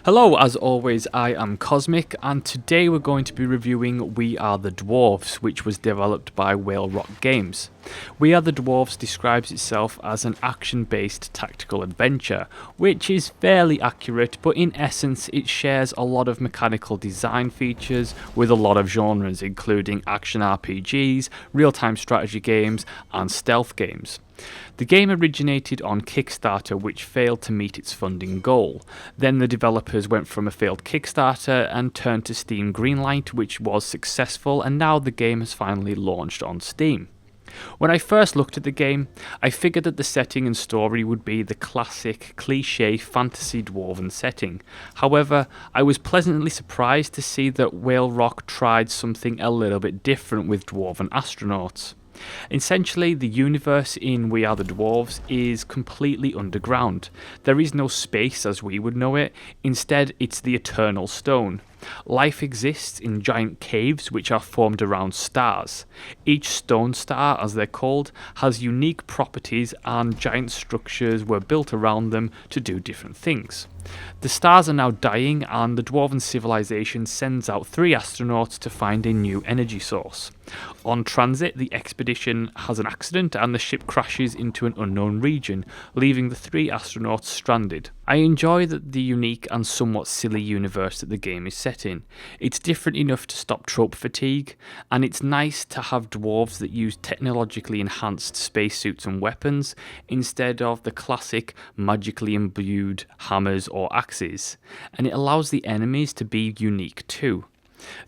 Hello, as always, I am Cosmic, and today we're going to be reviewing We Are The Dwarves, which was developed by Whale Rock Games. We Are The Dwarves describes itself as an action-based tactical adventure, which is fairly accurate, but in essence it shares a lot of mechanical design features with a lot of genres, including action RPGs, real-time strategy games, and stealth games. The game originated on Kickstarter, which failed to meet its funding goal. Then the developers went from a failed Kickstarter and turned to Steam Greenlight, which was successful, and now the game has finally launched on Steam. When I first looked at the game, I figured that the setting and story would be the classic, cliché fantasy dwarven setting. However, I was pleasantly surprised to see that Whale Rock tried something a little bit different with dwarven astronauts. Essentially, the universe in We Are The Dwarves is completely underground. There is no space as we would know it, instead it's the eternal stone. Life exists in giant caves which are formed around stars. Each stone star, as they're called, has unique properties and giant structures were built around them to do different things. The stars are now dying and the dwarven civilization sends out 3 astronauts to find a new energy source. On transit, the expedition has an accident and the ship crashes into an unknown region, leaving the 3 astronauts stranded. I enjoy the unique and somewhat silly universe that the game is set in. It's different enough to stop trope fatigue, and it's nice to have dwarves that use technologically enhanced spacesuits and weapons instead of the classic magically imbued hammers or axes, and it allows the enemies to be unique too.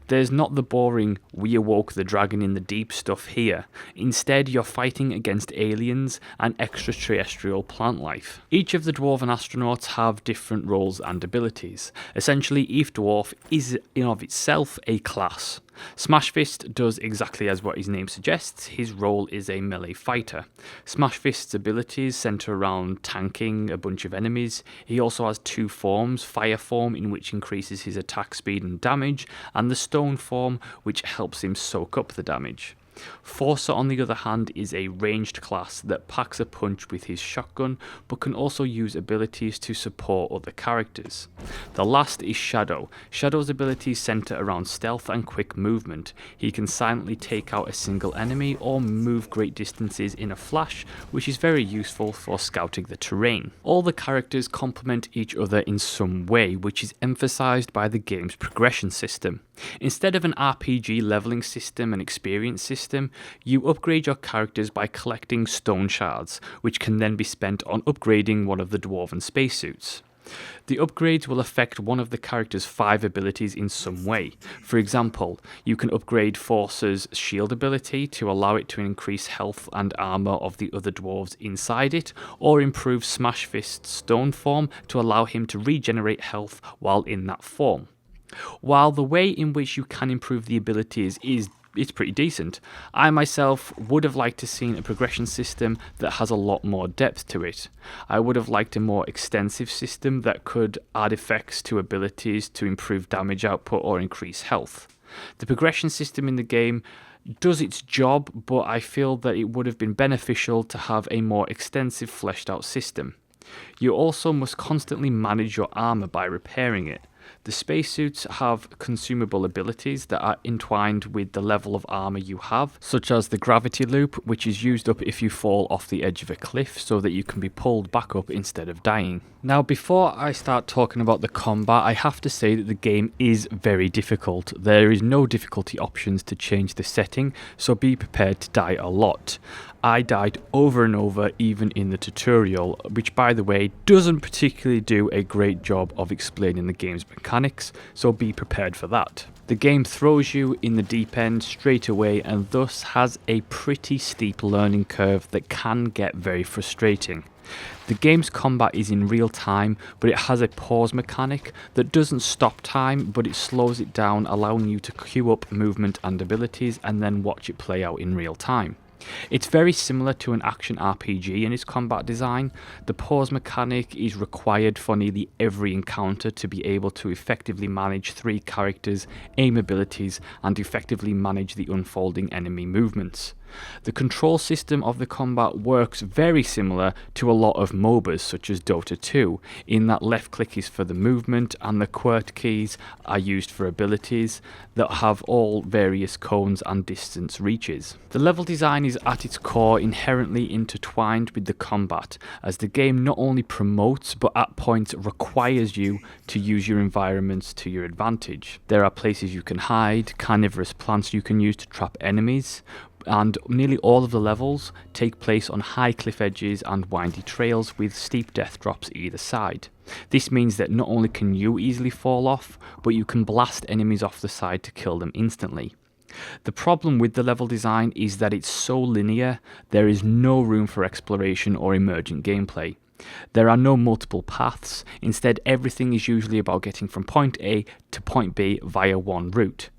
There's not the boring "we awoke the dragon in the deep" stuff here. Instead, you're fighting against aliens and extraterrestrial plant life. Each of the dwarven astronauts have different roles and abilities. Essentially, each dwarf is in of itself a class. Smash Fist does exactly as what his name suggests. His role is a melee fighter. Smash Fist's abilities center around tanking a bunch of enemies. He also has 2 forms: fire form, in which increases his attack speed and damage, and the stone form, which helps him soak up the damage. Forcer, on the other hand, is a ranged class that packs a punch with his shotgun, but can also use abilities to support other characters. The last is Shadow. Shadow's abilities center around stealth and quick movement. He can silently take out a single enemy or move great distances in a flash, which is very useful for scouting the terrain. All the characters complement each other in some way, which is emphasized by the game's progression system. Instead of an RPG leveling system and experience system, you upgrade your characters by collecting stone shards, which can then be spent on upgrading one of the dwarven spacesuits. The upgrades will affect one of the character's 5 abilities in some way. For example, you can upgrade Forcer's shield ability to allow it to increase health and armor of the other dwarves inside it, or improve Smash Fist's stone form to allow him to regenerate health while in that form. While the way in which you can improve the abilities it's pretty decent, I myself would have liked to seen a progression system that has a lot more depth to it. I would have liked a more extensive system that could add effects to abilities to improve damage output or increase health. The progression system in the game does its job, but I feel that it would have been beneficial to have a more extensive, fleshed out system. You also must constantly manage your armor by repairing it. The spacesuits have consumable abilities that are entwined with the level of armor you have, such as the gravity loop, which is used up if you fall off the edge of a cliff so that you can be pulled back up instead of dying. Now, before I start talking about the combat, I have to say that the game is very difficult. There is no difficulty options to change the setting, so be prepared to die a lot. I died over and over, even in the tutorial, which, by the way, doesn't particularly do a great job of explaining the game's mechanics, so be prepared for that. The game throws you in the deep end straight away and thus has a pretty steep learning curve that can get very frustrating. The game's combat is in real time, but it has a pause mechanic that doesn't stop time, but it slows it down, allowing you to queue up movement and abilities and then watch it play out in real time. It's very similar to an action RPG in its combat design. The pause mechanic is required for nearly every encounter to be able to effectively manage 3 characters' aim abilities and effectively manage the unfolding enemy movements. The control system of the combat works very similar to a lot of MOBAs such as Dota 2, in that left click is for the movement and the QWERT keys are used for abilities that have all various cones and distance reaches. The level design is at its core inherently intertwined with the combat, as the game not only promotes but at points requires you to use your environments to your advantage. There are places you can hide, carnivorous plants you can use to trap enemies, and nearly all of the levels take place on high cliff edges and windy trails with steep death drops either side. This means that not only can you easily fall off, but you can blast enemies off the side to kill them instantly. The problem with the level design is that it's so linear, there is no room for exploration or emergent gameplay. There are no multiple paths, instead everything is usually about getting from point A to point B via one route.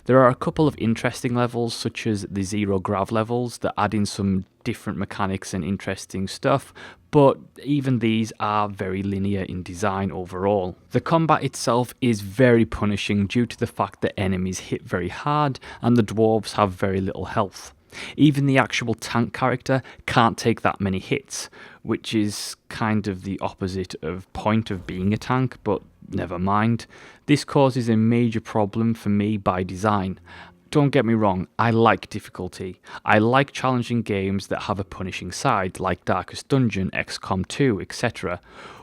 There are a couple of interesting levels, such as the zero grav levels, that add in some different mechanics and interesting stuff, but even these are very linear in design overall. The combat itself is very punishing due to the fact that enemies hit very hard and the dwarves have very little health. Even the actual tank character can't take that many hits, which is kind of the opposite of point of being a tank, but never mind. This causes a major problem for me by design. Don't get me wrong, I like difficulty. I like challenging games that have a punishing side, like Darkest Dungeon, XCOM 2, etc.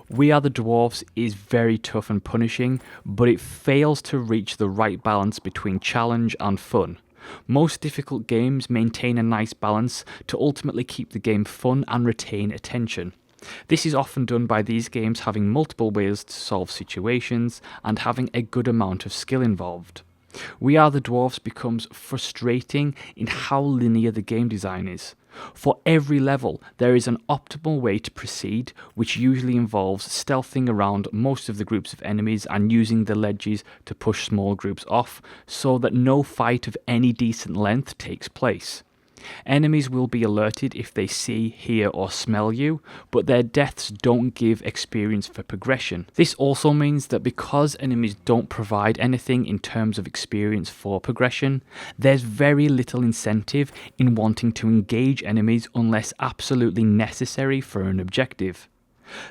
We Are The Dwarves is very tough and punishing, but it fails to reach the right balance between challenge and fun. Most difficult games maintain a nice balance to ultimately keep the game fun and retain attention. This is often done by these games having multiple ways to solve situations and having a good amount of skill involved. We Are The Dwarves becomes frustrating in how linear the game design is. For every level, there is an optimal way to proceed, which usually involves stealthing around most of the groups of enemies and using the ledges to push small groups off, so that no fight of any decent length takes place. Enemies will be alerted if they see, hear or smell you, but their deaths don't give experience for progression. This also means that because enemies don't provide anything in terms of experience for progression, there's very little incentive in wanting to engage enemies unless absolutely necessary for an objective.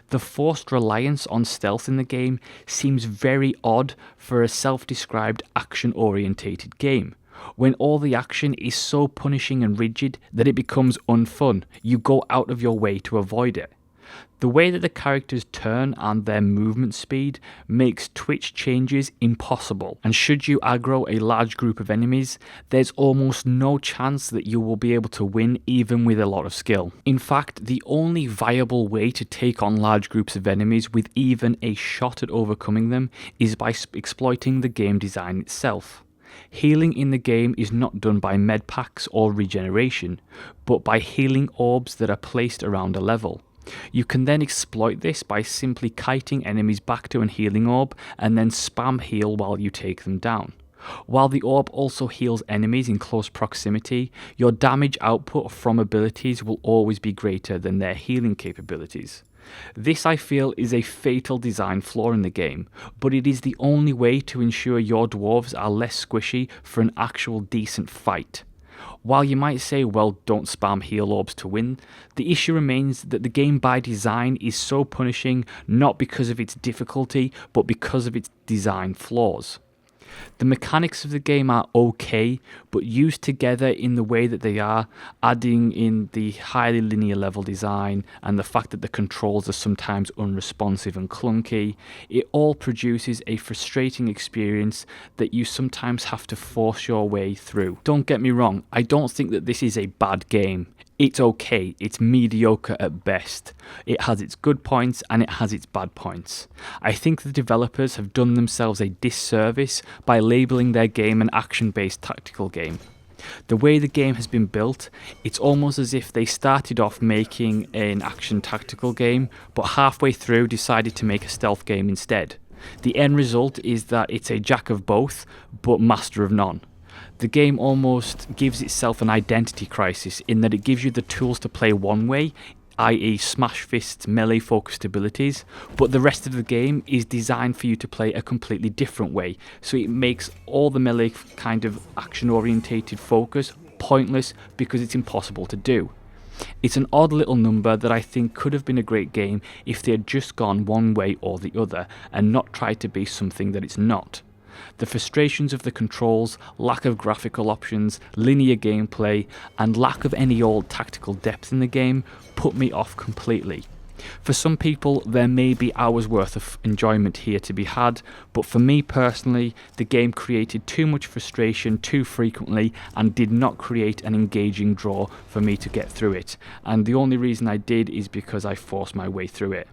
The forced reliance on stealth in the game seems very odd for a self-described action-orientated game. When all the action is so punishing and rigid that it becomes unfun, you go out of your way to avoid it. The way that the characters turn and their movement speed makes twitch changes impossible, and should you aggro a large group of enemies, there's almost no chance that you will be able to win even with a lot of skill. In fact, the only viable way to take on large groups of enemies with even a shot at overcoming them is by exploiting the game design itself. Healing in the game is not done by med packs or regeneration, but by healing orbs that are placed around a level. You can then exploit this by simply kiting enemies back to an healing orb and then spam heal while you take them down. While the orb also heals enemies in close proximity, your damage output from abilities will always be greater than their healing capabilities. This, I feel, is a fatal design flaw in the game, but it is the only way to ensure your dwarves are less squishy for an actual decent fight. While you might say, well, don't spam heal orbs to win, the issue remains that the game by design is so punishing not because of its difficulty, but because of its design flaws. The mechanics of the game are okay, but used together in the way that they are, adding in the highly linear level design and the fact that the controls are sometimes unresponsive and clunky, it all produces a frustrating experience that you sometimes have to force your way through. Don't get me wrong, I don't think that this is a bad game. It's okay, it's mediocre at best. It has its good points and it has its bad points. I think the developers have done themselves a disservice by labelling their game an action-based tactical game. The way the game has been built, it's almost as if they started off making an action tactical game, but halfway through decided to make a stealth game instead. The end result is that it's a jack of both, but master of none. The game almost gives itself an identity crisis in that it gives you the tools to play one way, i.e. smash fists, melee focused abilities, but the rest of the game is designed for you to play a completely different way, so it makes all the melee kind of action orientated focus pointless because it's impossible to do. It's an odd little number that I think could have been a great game if they had just gone one way or the other and not tried to be something that it's not. The frustrations of the controls, lack of graphical options, linear gameplay, and lack of any old tactical depth in the game put me off completely. For some people, there may be hours worth of enjoyment here to be had, but for me personally, the game created too much frustration too frequently and did not create an engaging draw for me to get through it. And the only reason I did is because I forced my way through it.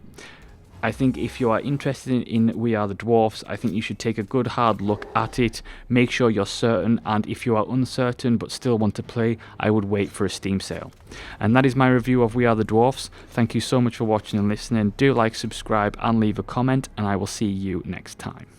I think if you are interested in We Are The Dwarves, I think you should take a good hard look at it, make sure you're certain, and if you are uncertain but still want to play, I would wait for a Steam sale. And that is my review of We Are The Dwarves. Thank you so much for watching and listening. Do like, subscribe, and leave a comment, and I will see you next time.